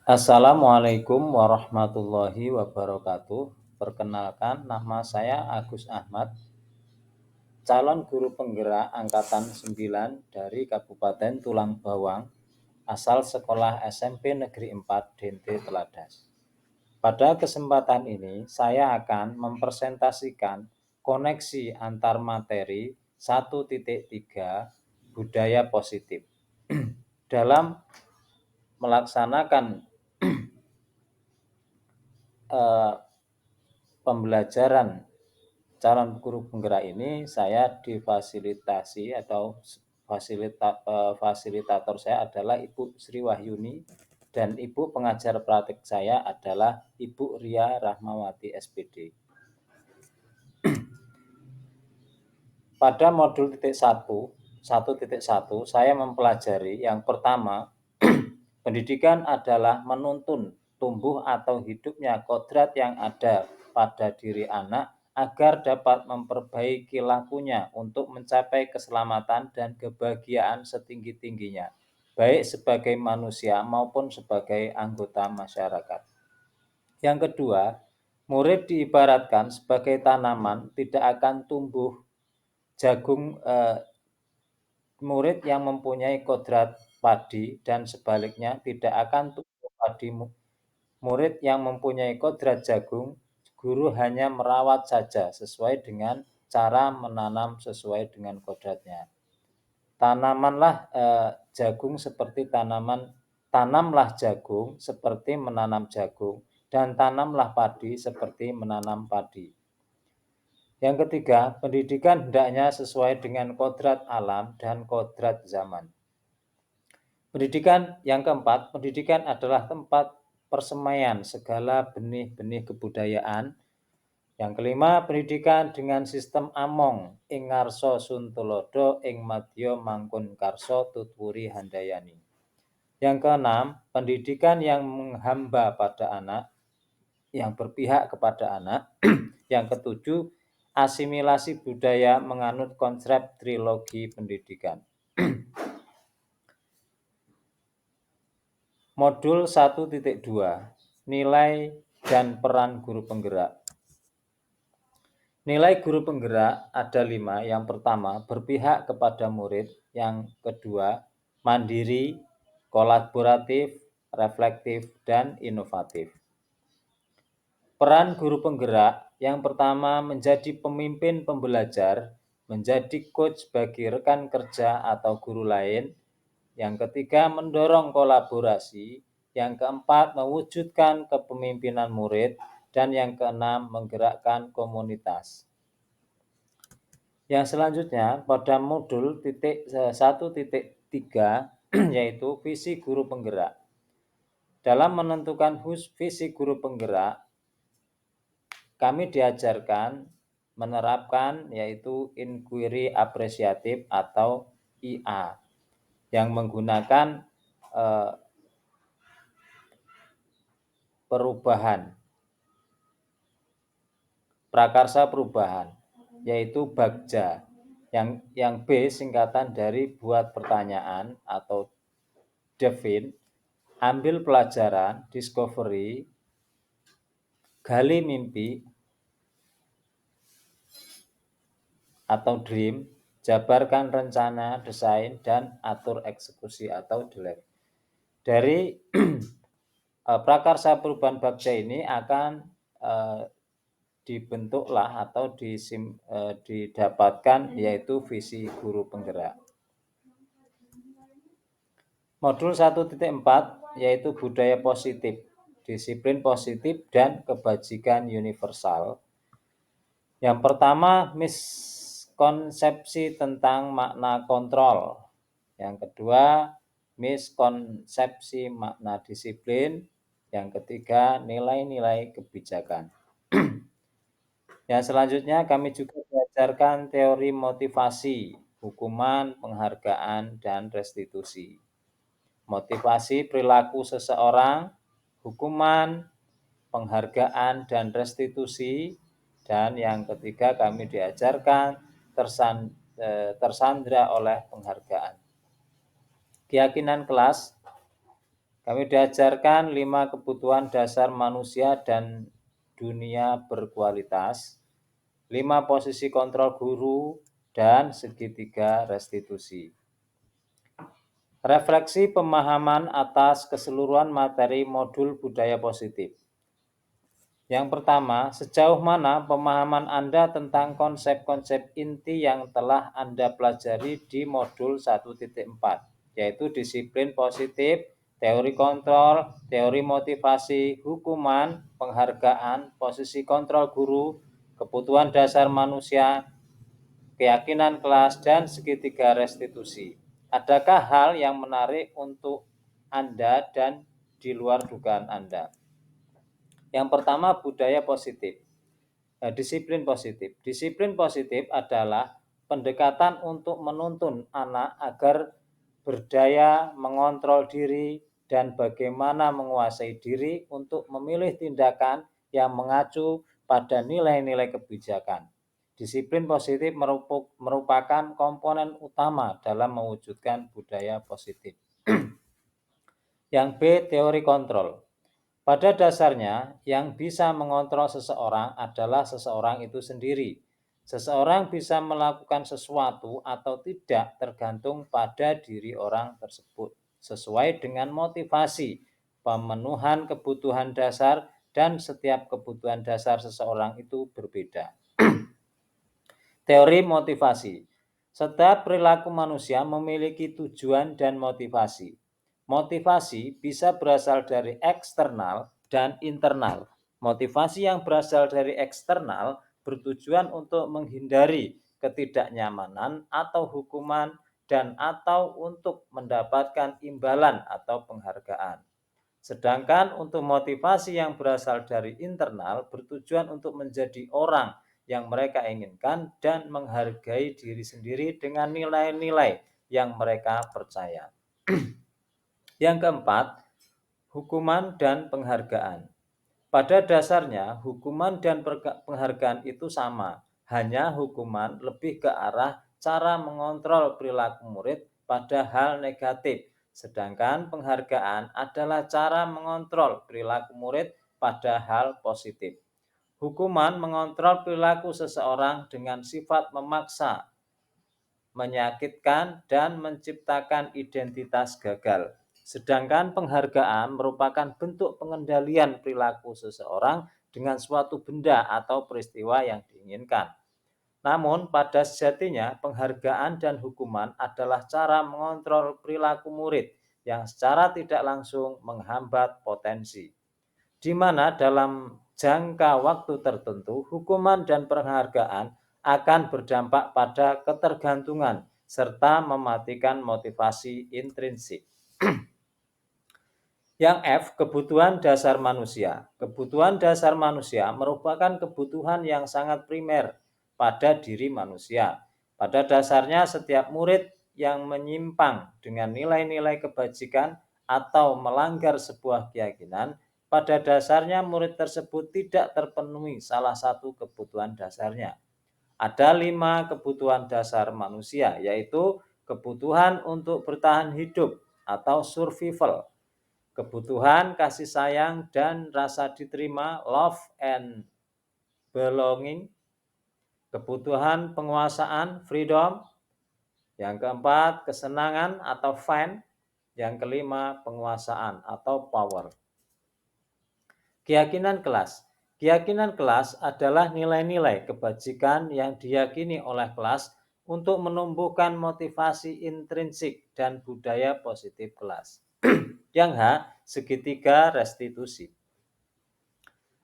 Assalamualaikum warahmatullahi wabarakatuh. Perkenalkan, nama saya Agus Ahmad, calon guru penggerak angkatan 9 dari Kabupaten Tulang Bawang, asal sekolah SMP Negeri 4 Dente Teladas. Pada kesempatan ini, saya akan mempresentasikan koneksi antar materi 1.3 budaya positif. Dalam melaksanakan eh, pembelajaran calon guru penggerak ini, saya difasilitasi atau fasilitator saya adalah Ibu Sri Wahyuni dan Ibu pengajar praktik saya adalah Ibu Ria Rahmawati SPD. Pada modul 1.1 saya mempelajari yang pertama, pendidikan adalah menuntun tumbuh atau hidupnya kodrat yang ada pada diri anak agar dapat memperbaiki lakunya untuk mencapai keselamatan dan kebahagiaan setinggi-tingginya, baik sebagai manusia maupun sebagai anggota masyarakat. Yang kedua, murid diibaratkan sebagai tanaman tidak akan tumbuh jagung murid yang mempunyai kodrat padi dan sebaliknya tidak akan tumbuh padi murid yang mempunyai kodrat jagung, guru hanya merawat saja sesuai dengan cara menanam sesuai dengan kodratnya. Tanamanlah jagung seperti tanamlah jagung seperti menanam jagung, dan tanamlah padi seperti menanam padi. Yang ketiga, pendidikan hendaknya sesuai dengan kodrat alam dan kodrat zaman. Yang keempat, pendidikan adalah tempat persemaian segala benih-benih kebudayaan. Yang kelima, pendidikan dengan sistem among ing ngarsa suntulodo ing madya mangkun karso tutwuri handayani. Yang keenam, pendidikan yang menghamba pada anak, yang berpihak kepada anak. Yang ketujuh, asimilasi budaya menganut konsep trilogi pendidikan. Modul 1.2, nilai dan peran guru penggerak. Nilai guru penggerak ada 5. Yang pertama, berpihak kepada murid. Yang kedua, mandiri, kolaboratif, reflektif, dan inovatif. Peran guru penggerak, yang pertama menjadi pemimpin pembelajar, menjadi coach bagi rekan kerja atau guru lain. Yang ketiga, mendorong kolaborasi. Yang keempat, mewujudkan kepemimpinan murid. Dan yang keenam, menggerakkan komunitas. Yang selanjutnya, pada modul 1.3 yaitu visi guru penggerak. Dalam menentukan visi guru penggerak, kami diajarkan menerapkan yaitu inquiry apresiatif atau IA yang menggunakan prakarsa perubahan, yaitu Bagja. Yang B singkatan dari buat pertanyaan atau define, ambil pelajaran, discovery, gali mimpi atau dream, jabarkan rencana, desain, dan atur eksekusi atau delay. Dari prakarsa perubahan Bagja ini akan dibentuklah atau didapatkan yaitu visi guru penggerak. Modul 1.4 yaitu budaya positif, disiplin positif, dan kebajikan universal. Yang pertama, miskonsepsi tentang makna kontrol. Yang kedua, miskonsepsi makna disiplin. Yang ketiga, nilai-nilai kebijakan. Yang selanjutnya, kami juga belajarkan teori motivasi, hukuman, penghargaan, dan restitusi. Motivasi perilaku seseorang, hukuman, penghargaan, dan restitusi. Dan yang ketiga, kami diajarkan tersandra oleh penghargaan. Keyakinan kelas, Kami diajarkan 5 kebutuhan dasar manusia dan dunia berkualitas, 5 posisi kontrol guru, dan segitiga restitusi. Refleksi pemahaman atas keseluruhan materi modul budaya positif. Yang pertama, sejauh mana pemahaman Anda tentang konsep-konsep inti yang telah Anda pelajari di modul 1.4, yaitu disiplin positif, teori kontrol, teori motivasi, hukuman, penghargaan, posisi kontrol guru, kebutuhan dasar manusia, keyakinan kelas, dan segitiga restitusi. Adakah hal yang menarik untuk Anda dan di luar dugaan Anda? Yang pertama, budaya positif. Disiplin positif. Disiplin positif adalah pendekatan untuk menuntun anak agar berdaya mengontrol diri dan bagaimana menguasai diri untuk memilih tindakan yang mengacu pada nilai-nilai kebijakan. Disiplin positif merupakan komponen utama dalam mewujudkan budaya positif. Yang B, teori kontrol. Pada dasarnya, yang bisa mengontrol seseorang adalah seseorang itu sendiri. Seseorang bisa melakukan sesuatu atau tidak tergantung pada diri orang tersebut, sesuai dengan motivasi, pemenuhan kebutuhan dasar, dan setiap kebutuhan dasar seseorang itu berbeda. Teori motivasi. Setiap perilaku manusia memiliki tujuan dan motivasi. Motivasi bisa berasal dari eksternal dan internal. Motivasi yang berasal dari eksternal bertujuan untuk menghindari ketidaknyamanan atau hukuman dan atau untuk mendapatkan imbalan atau penghargaan. Sedangkan untuk motivasi yang berasal dari internal bertujuan untuk menjadi orang yang mereka inginkan dan menghargai diri sendiri dengan nilai-nilai yang mereka percaya. Yang keempat, hukuman dan penghargaan. Pada dasarnya, hukuman dan penghargaan itu sama, hanya hukuman lebih ke arah cara mengontrol perilaku murid pada hal negatif, sedangkan penghargaan adalah cara mengontrol perilaku murid pada hal positif. Hukuman mengontrol perilaku seseorang dengan sifat memaksa, menyakitkan, dan menciptakan identitas gagal. Sedangkan penghargaan merupakan bentuk pengendalian perilaku seseorang dengan suatu benda atau peristiwa yang diinginkan. Namun pada sejatinya penghargaan dan hukuman adalah cara mengontrol perilaku murid yang secara tidak langsung menghambat potensi, di mana dalam jangka waktu tertentu hukuman dan penghargaan akan berdampak pada ketergantungan serta mematikan motivasi intrinsik. Yang F, kebutuhan dasar manusia. Kebutuhan dasar manusia merupakan kebutuhan yang sangat primer pada diri manusia. Pada dasarnya setiap murid yang menyimpang dengan nilai-nilai kebajikan atau melanggar sebuah keyakinan, pada dasarnya murid tersebut tidak terpenuhi salah satu kebutuhan dasarnya. Ada 5 kebutuhan dasar manusia, yaitu kebutuhan untuk bertahan hidup atau survival, kebutuhan kasih sayang dan rasa diterima, love and belonging, kebutuhan penguasaan, freedom, yang keempat kesenangan atau fun, yang kelima penguasaan atau power. Keyakinan kelas. Keyakinan kelas adalah nilai-nilai kebajikan yang diyakini oleh kelas untuk menumbuhkan motivasi intrinsik dan budaya positif kelas. Yang H, segitiga restitusi.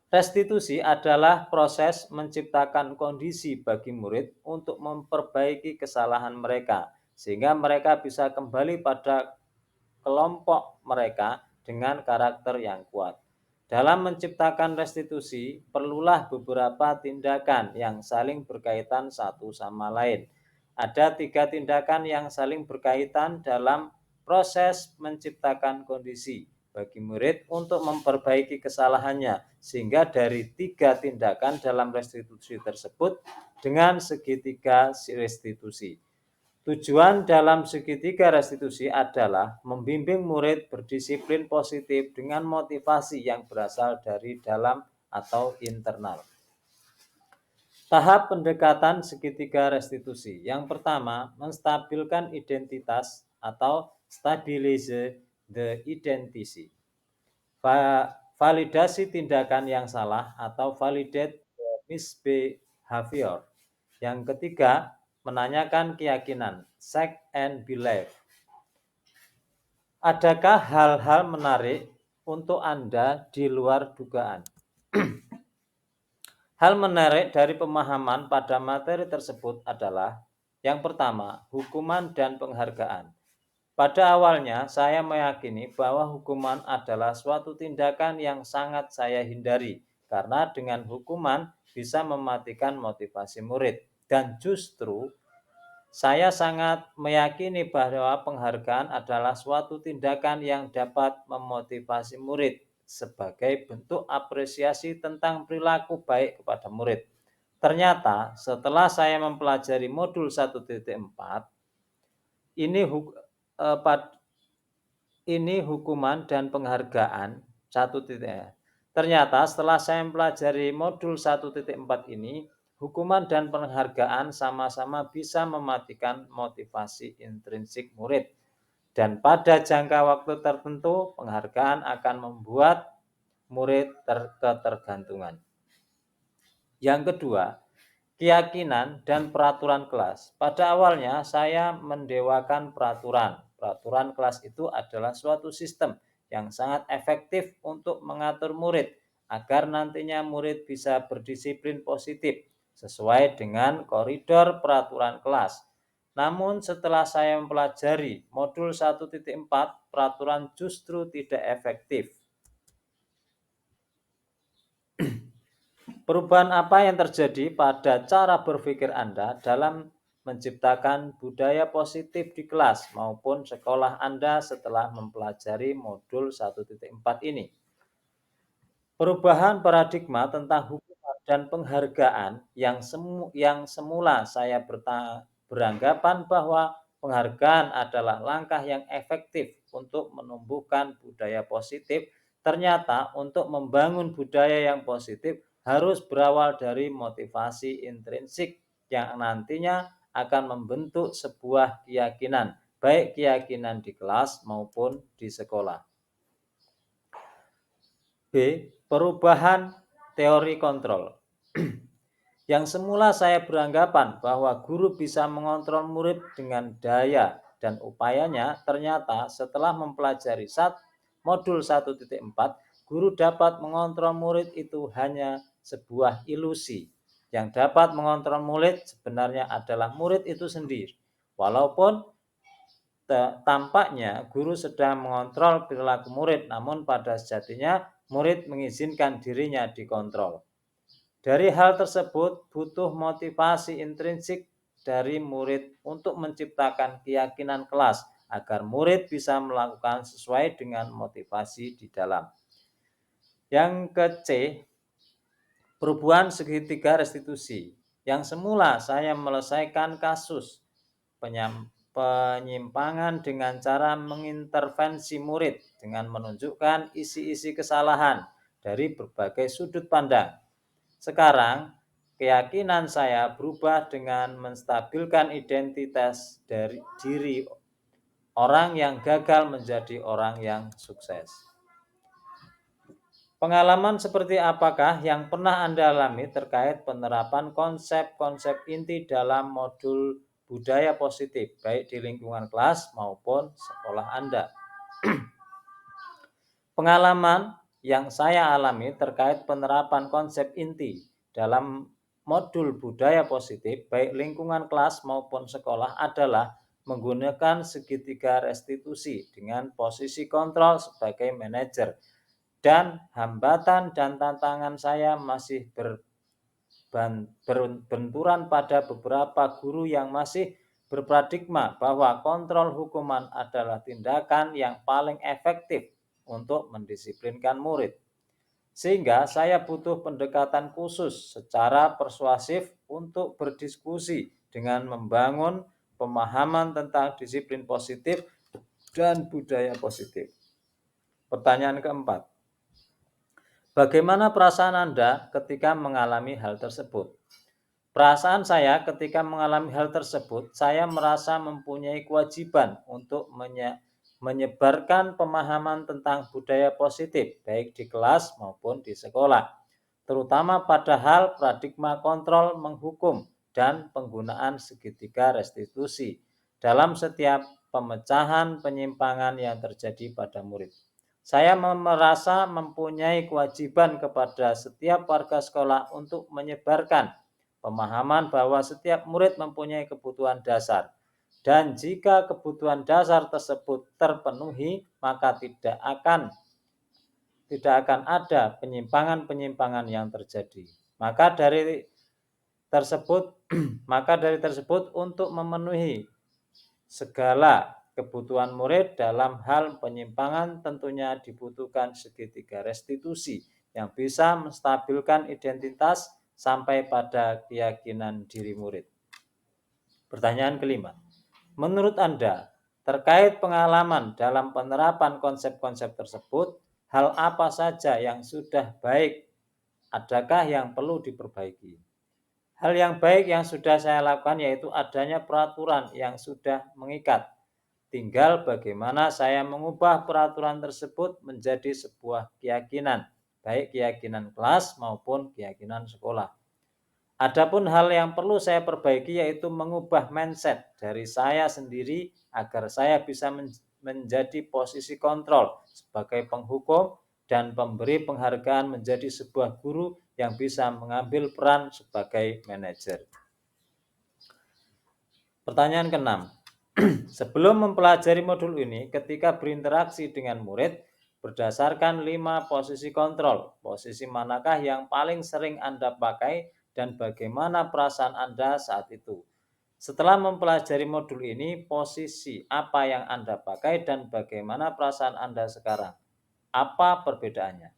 Restitusi adalah proses menciptakan kondisi bagi murid untuk memperbaiki kesalahan mereka, sehingga mereka bisa kembali pada kelompok mereka dengan karakter yang kuat. Dalam menciptakan restitusi, perlulah beberapa tindakan yang saling berkaitan satu sama lain. Ada 3 tindakan yang saling berkaitan dalam proses menciptakan kondisi bagi murid untuk memperbaiki kesalahannya, sehingga dari 3 tindakan dalam restitusi tersebut dengan segitiga restitusi, Tujuan dalam segitiga restitusi adalah membimbing murid berdisiplin positif dengan motivasi yang berasal dari dalam atau internal. Tahap pendekatan segitiga restitusi. Yang pertama, menstabilkan identitas atau stabilize the identity. Validasi tindakan yang salah atau validate the misbehavior. Yang ketiga, menanyakan keyakinan, check and belief. Adakah hal-hal menarik untuk Anda di luar dugaan? Hal menarik dari pemahaman pada materi tersebut adalah yang pertama, hukuman dan penghargaan. Pada awalnya, saya meyakini bahwa hukuman adalah suatu tindakan yang sangat saya hindari, karena dengan hukuman bisa mematikan motivasi murid. Dan justru, saya sangat meyakini bahwa penghargaan adalah suatu tindakan yang dapat memotivasi murid sebagai bentuk apresiasi tentang perilaku baik kepada murid. Ternyata, setelah saya mempelajari modul 1.4, ini ini hukuman dan penghargaan 1. Ternyata setelah saya mempelajari modul 1.4 ini, hukuman dan penghargaan sama-sama bisa mematikan motivasi intrinsik murid. Dan pada jangka waktu tertentu, penghargaan akan membuat murid ketergantungan. Yang kedua, keyakinan dan peraturan kelas. Pada awalnya saya mendewakan peraturan. Peraturan kelas itu adalah suatu sistem yang sangat efektif untuk mengatur murid agar nantinya murid bisa berdisiplin positif sesuai dengan koridor peraturan kelas. Namun setelah saya mempelajari modul 1.4, peraturan justru tidak efektif. Perubahan apa yang terjadi pada cara berpikir Anda dalam menciptakan budaya positif di kelas maupun sekolah Anda setelah mempelajari modul 1.4 ini? Perubahan paradigma tentang hukuman dan penghargaan yang semula saya beranggapan bahwa penghargaan adalah langkah yang efektif untuk menumbuhkan budaya positif, ternyata untuk membangun budaya yang positif harus berawal dari motivasi intrinsik yang nantinya akan membentuk sebuah keyakinan, baik keyakinan di kelas maupun di sekolah. B. Perubahan teori kontrol. Yang semula saya beranggapan bahwa guru bisa mengontrol murid dengan daya dan upayanya, ternyata setelah mempelajari modul 1.4, guru dapat mengontrol murid itu hanya sebuah ilusi. Yang dapat mengontrol murid sebenarnya adalah murid itu sendiri. Walaupun tampaknya guru sedang mengontrol perilaku murid, namun pada sejatinya murid mengizinkan dirinya dikontrol. Dari hal tersebut butuh motivasi intrinsik dari murid untuk menciptakan keyakinan kelas agar murid bisa melakukan sesuai dengan motivasi di dalam. Yang ke-C, perubahan segitiga restitusi. Yang semula saya menyelesaikan kasus penyimpangan dengan cara mengintervensi murid dengan menunjukkan isi-isi kesalahan dari berbagai sudut pandang. Sekarang, keyakinan saya berubah dengan menstabilkan identitas dari diri orang yang gagal menjadi orang yang sukses. Pengalaman seperti apakah yang pernah Anda alami terkait penerapan konsep-konsep inti dalam modul budaya positif, baik di lingkungan kelas maupun sekolah Anda? Pengalaman yang saya alami terkait penerapan konsep inti dalam modul budaya positif, baik lingkungan kelas maupun sekolah adalah menggunakan segitiga restitusi dengan posisi kontrol sebagai manajer. Dan hambatan dan tantangan saya masih berbenturan pada beberapa guru yang masih berparadigma bahwa kontrol hukuman adalah tindakan yang paling efektif untuk mendisiplinkan murid. Sehingga saya butuh pendekatan khusus secara persuasif untuk berdiskusi dengan membangun pemahaman tentang disiplin positif dan budaya positif. Pertanyaan keempat, bagaimana perasaan Anda ketika mengalami hal tersebut? Perasaan saya ketika mengalami hal tersebut, saya merasa mempunyai kewajiban untuk menyebarkan pemahaman tentang budaya positif, baik di kelas maupun di sekolah, terutama pada hal paradigma kontrol menghukum dan penggunaan segitiga restitusi dalam setiap pemecahan penyimpangan yang terjadi pada murid. Saya merasa mempunyai kewajiban kepada setiap warga sekolah untuk menyebarkan pemahaman bahwa setiap murid mempunyai kebutuhan dasar, dan jika kebutuhan dasar tersebut terpenuhi, maka tidak akan ada penyimpangan-penyimpangan yang terjadi. Maka dari tersebut untuk memenuhi segala kebutuhan murid dalam hal penyimpangan tentunya dibutuhkan segitiga restitusi yang bisa menstabilkan identitas sampai pada keyakinan diri murid. Pertanyaan kelima, menurut Anda, terkait pengalaman dalam penerapan konsep-konsep tersebut, hal apa saja yang sudah baik, adakah yang perlu diperbaiki? Hal yang baik yang sudah saya lakukan yaitu adanya peraturan yang sudah mengikat. Tinggal bagaimana saya mengubah peraturan tersebut menjadi sebuah keyakinan, baik keyakinan kelas maupun keyakinan sekolah. Adapun hal yang perlu saya perbaiki yaitu mengubah mindset dari saya sendiri agar saya bisa menjadi posisi kontrol sebagai penghukum dan pemberi penghargaan menjadi sebuah guru yang bisa mengambil peran sebagai manajer. Pertanyaan keenam, sebelum mempelajari modul ini, ketika berinteraksi dengan murid, berdasarkan 5 posisi kontrol, posisi manakah yang paling sering Anda pakai dan bagaimana perasaan Anda saat itu? Setelah mempelajari modul ini, posisi apa yang Anda pakai dan bagaimana perasaan Anda sekarang? Apa perbedaannya?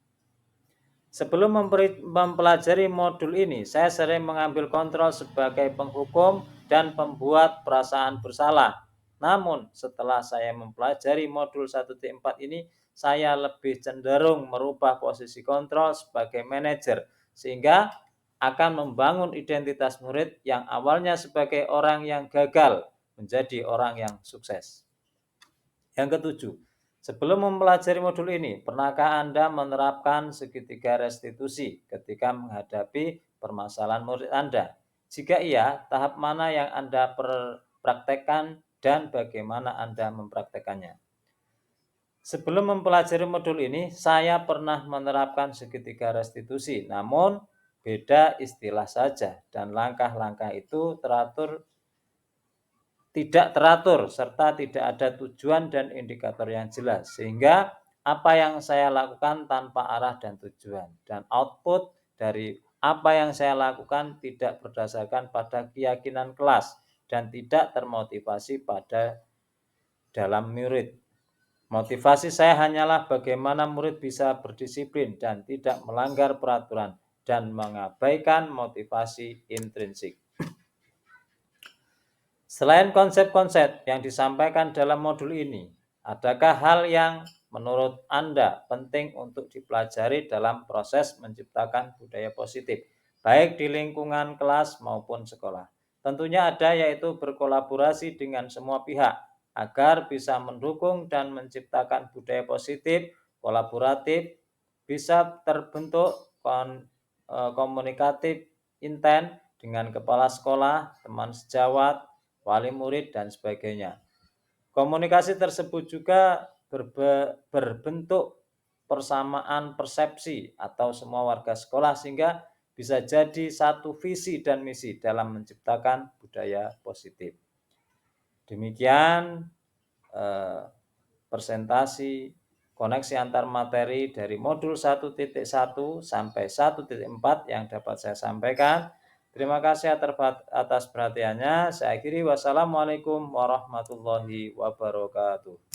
Sebelum mempelajari modul ini, saya sering mengambil kontrol sebagai penghukum dan pembuat perasaan bersalah. Namun, setelah saya mempelajari modul 1.4 ini, saya lebih cenderung merubah posisi kontrol sebagai manajer, sehingga akan membangun identitas murid yang awalnya sebagai orang yang gagal menjadi orang yang sukses. Yang ketujuh, sebelum mempelajari modul ini, pernahkah Anda menerapkan segitiga restitusi ketika menghadapi permasalahan murid Anda? Jika iya, tahap mana yang Anda praktekkan dan bagaimana Anda mempraktekannya? Sebelum mempelajari modul ini, saya pernah menerapkan segitiga restitusi, namun beda istilah saja dan langkah-langkah itu tidak teratur serta tidak ada tujuan dan indikator yang jelas, sehingga apa yang saya lakukan tanpa arah dan tujuan, dan output dari apa yang saya lakukan tidak berdasarkan pada keyakinan kelas dan tidak termotivasi pada dalam murid. Motivasi saya hanyalah bagaimana murid bisa berdisiplin dan tidak melanggar peraturan dan mengabaikan motivasi intrinsik. Selain konsep-konsep yang disampaikan dalam modul ini, adakah hal yang menurut Anda penting untuk dipelajari dalam proses menciptakan budaya positif, baik di lingkungan kelas maupun sekolah? Tentunya ada, yaitu berkolaborasi dengan semua pihak agar bisa mendukung dan menciptakan budaya positif, kolaboratif, bisa terbentuk komunikatif intent dengan kepala sekolah, teman sejawat, wali murid, dan sebagainya. Komunikasi tersebut juga berbentuk persamaan persepsi atau semua warga sekolah sehingga bisa jadi satu visi dan misi dalam menciptakan budaya positif. Demikian presentasi koneksi antar materi dari modul 1.1 sampai 1.4 yang dapat saya sampaikan. Terima kasih atas perhatiannya. Saya akhiri. Wassalamualaikum warahmatullahi wabarakatuh.